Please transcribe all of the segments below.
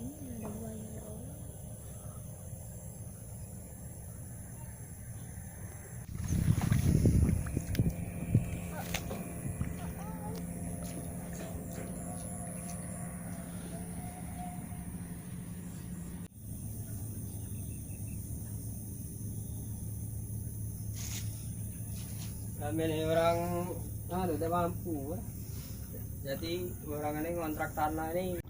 Ini ada buaya ya Allah. Kami ini orang tidak mampu. Jadi orang ini ngontrak tanah ini.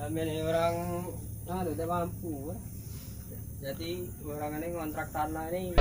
Kami ini orang tidak mampu. Jadi orang ini ngontrak tanah ini.